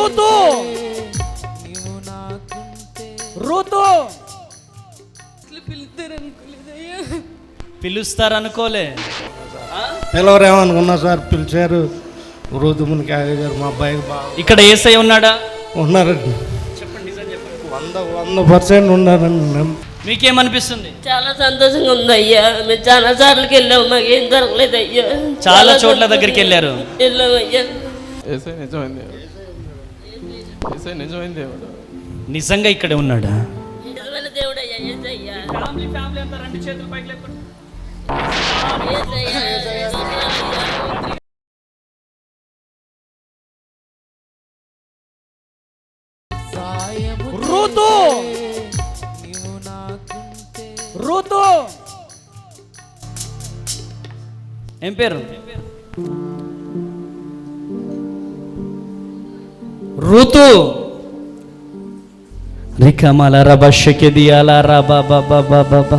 Ruth Ruth పిలుస్తారనుకోలే, పిలవరేమనుకున్నా sir, పిలిచారు. రూతుముని గారు మా అబ్బాయికి బాగా. ఇక్కడ యేసయ్య ఉన్నాడా? ఉన్నారండి. చెప్పండి, నిజం చెప్పండి. 100% ఉన్నారండి. మీకేమనిపిస్తుంది? చాలా సంతోషంగా ఉంది అయ్యా. మేము చాలా సార్లకి వెళ్ళాము, మాకు ఏం దొరకలేదు అయ్యా. చాలా చోట్ల దగ్గరికి వెళ్ళారు. వెళ్ళాము అయ్యా. నిజంగా ఇక్కడే ఉన్నాడా? నిజమైన దేవుడు అయ్యా యేసయ్య. ఫ్యామిలీ అంతా రెండు చేతులు పైకి లేపండి. రూతు రూతు ఏం పేరు? రూతు. రికమల రబషకెదియాల రబబబబబ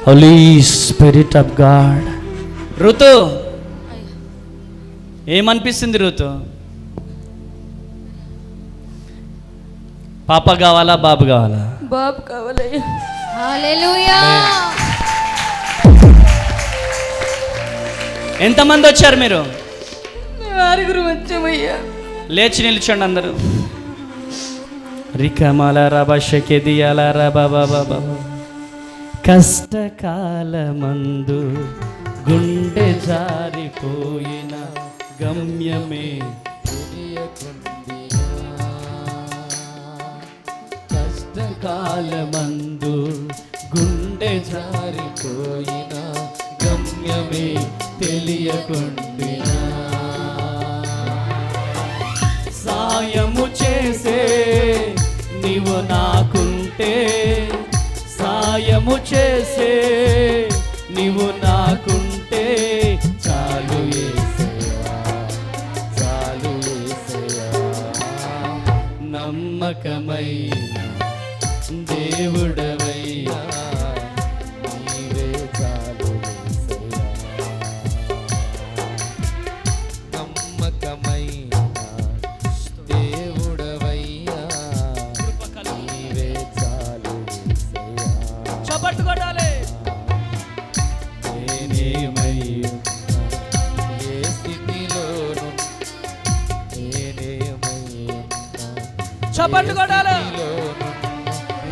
holy spirit of God. Ruth ఏమనిపిస్తుంది? రూతు పాప కావాలా, బాబు కావాలా? బాబు కావాలయ్యా. హల్లెలూయా. ఎంతమంది వచ్చారు మీరు? 6 వచ్చామయ్యా. లేచి నిల్చోండి అందరూ. రికమల రబషకెదియాల రబబబబ కష్టకాలమందు గుండె జారిపోయిన గమ్యమే కష్టకాలమందు గుండె జారిపోయిన గమ్యమే తెలియకుండినా సాయము చేసే నీవు నాకుంటే, సాయము చేసే నీవు నాకుంటే చాలు యేసయ్యా, చాలు యేసయ్యా. నమ్మకమైన దేవుడవయ్యా, నీవే చాలు యేసయ్యా. నమ్మకమైన దేవుడవయ్యా, నీవే చాలు యేసయ్యా. చప్పట్లు కొట్టాలి. నేనేమై ఉన్నా, ఏ స్థితిలోను నేనేమై ఉన్నా, చప్పట్లు కొట్టాలి.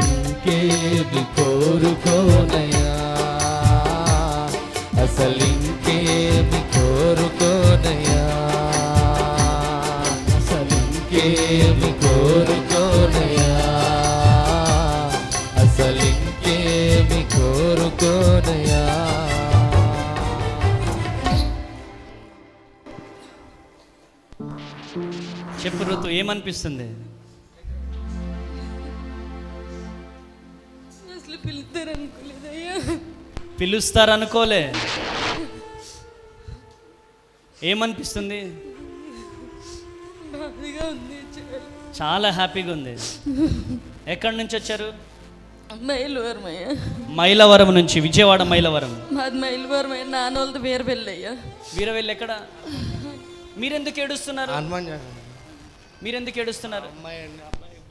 ఇంకేది కోరుకోనయ్యా, అసలు ఇంకేమి కోరుకోనయ్యా, అసలు ఇంకేమి కోరుకోనయ్యా, అసలు ఇంకేమి కోరుకోనయ్యా. చెప్పు ఋతు, ఏమనిపిస్తుంది? అసలు పిలుస్తారనుకోలేదయ్యా. పిలుస్తారనుకోలే, ఏమనిపిస్తుంది? బాధగా ఉంది. చాలా హ్యాపీగా ఉంది. ఎక్కడి నుంచి వచ్చారు? మైలవరం అయ్యా. మైలవరం నుంచి. విజయవాడ మైలవరం. మాది మైలవరం అయ్యా. నాన్న వాళ్ళది వీరవెల్లి అయ్యా. వీరవెల్లి ఎక్కడ? మీరెందుకు ఏడుస్తున్నారు? హనుమాన్ జంక్షన్. మీరెందుకు ఏడుస్తున్నారు? అమ్మాయి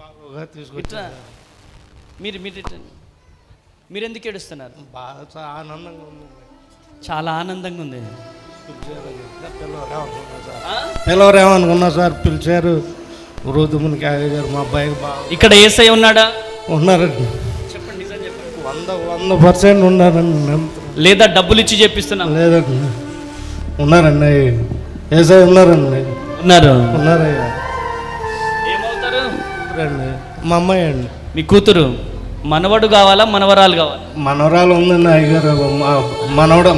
బాగా ఇట్లా తీసుకొచ్చారు. మీరెందుకు ఏడుస్తున్నారు? బాగా ఆనందంగా ఉంది. చాలా ఆనందంగా ఉంది. పిలవరేమనుకున్నా సార్, పిలిచారు. రూతుముని గారు మా అబ్బాయికి బాగా. ఇక్కడ యేసయ్య ఉన్నాడా? ఉన్నారండి. చెప్పండి, నిజం చెప్పండి. 100% ఉన్నారండి. లేదా డబ్బులు ఇచ్చి చెప్పిస్తున్నాం? లేదండి, ఉన్నారండి. ఏసై ఉన్నారండి. ఉన్నారయ్యా. ఏమవుతారు? రండి, మా అమ్మాయి అండి. మీ కూతురు. మనవడు కావాలా, మనవరాలు కావాలా? మనవరాలు ఉందండి అయ్యగారు. మనవడు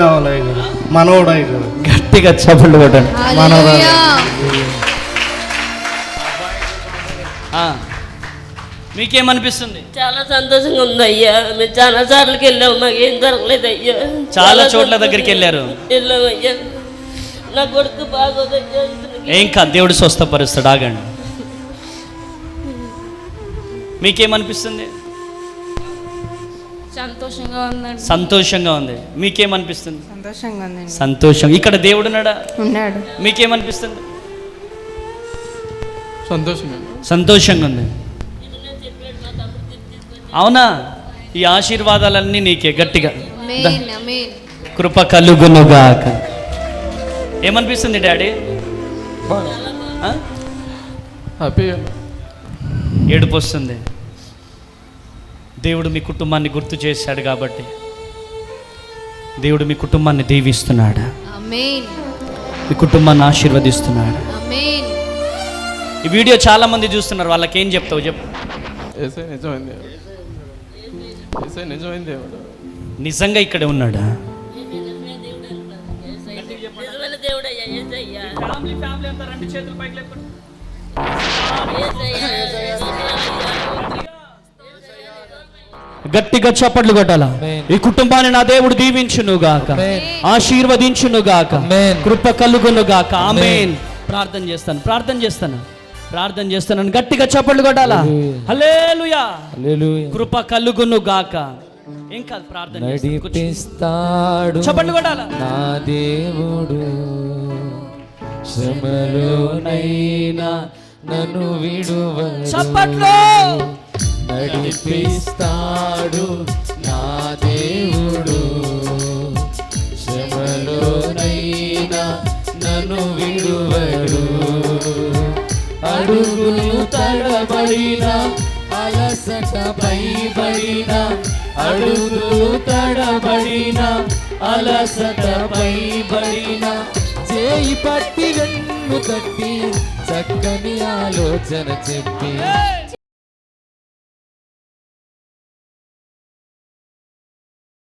కావాలి అయ్యగారు. మనవడు అయ్యగారు. గట్టిగా చప్పట్లు కొట్టండి. మనవరాలు. మీకేమనిపిస్తుంది? చాలా సంతోషంగా ఉంది అయ్యా. మేము చాలా సార్లకి వెళ్ళాము, మాకు ఏం దొరకలేదు అయ్యా. చాలా చోట్ల దగ్గరికి వెళ్ళారు. వెళ్ళాము అయ్యా. నా కొడుకు బాగోదయ్యా. ఏం కాదు, దేవుడు స్వస్థపరుస్తాడు. ఆగండి. మీకేమనిపిస్తుంది? సంతోషంగా ఉందండి. సంతోషంగా ఉంది. మీకేమనిపిస్తుంది? సంతోషంగా ఉందండి. సంతోషం. ఇక్కడ దేవుడు ఉన్నాడా? ఉన్నాడు. మీకేమనిపిస్తుంది? సంతోషంగా ఉంది. అవునా? ఈ ఆశీర్వాదాలన్నీ నీకే. గట్టిగా ఆమేన్ ఆమేన్. కృప కలుగునుగాక. ఏమనిపిస్తుంది డాడీ? ఆ? హ్యాపీగా. ఏడుపు వస్తుంది. దేవుడు మీ కుటుంబాన్ని గుర్తు చేశాడు కాబట్టి దేవుడు మీ కుటుంబాన్ని దీవిస్తున్నాడు, ఆమేన్ మీ కుటుంబాన్ని ఆశీర్వదిస్తున్నాడు. ఆమేన్. ఈ వీడియో చాలా మంది చూస్తున్నారు, వాళ్ళకి ఏం చెప్తావు చెప్పు. ఏసై నిజమైంది. ఏసై నిజమైంది దేవుడు. నిజంగా ఇక్కడే ఉన్నాడా? నిజమైన దేవుడయ్యా యేసయ్యా. గట్టిగా చప్పట్లు కొట్టాలా. ఈ కుటుంబాన్ని నా దేవుడు దీవించునుగాక, ఆశీర్వదించునుగాక, కృప కలుగునుగాక. ఆమేన్. ప్రార్థన చేస్తాను. గట్టిగా చప్పట్లు కొట్టాలా. హల్లెలూయా. కృప కలుగునుగాక. ఏం కాదు, ప్రార్థన నడిపిస్తాడు చప్పట్లు కొట్టాలా. నా దేవుడు, శ్రమలోనైనా నన్ను విడువడు. చప్పట్లు. నడిపిస్తాడు నా దేవుడు, శ్రమలోనైనా నన్ను విడువడు. అడుగులు తడబడిన, అలసట పైబడిన, అడుగులు తడబడిన, అలసట పైబడిన, చేయి పట్టి వెన్ను తట్టి చక్కని ఆలోచన చెప్పి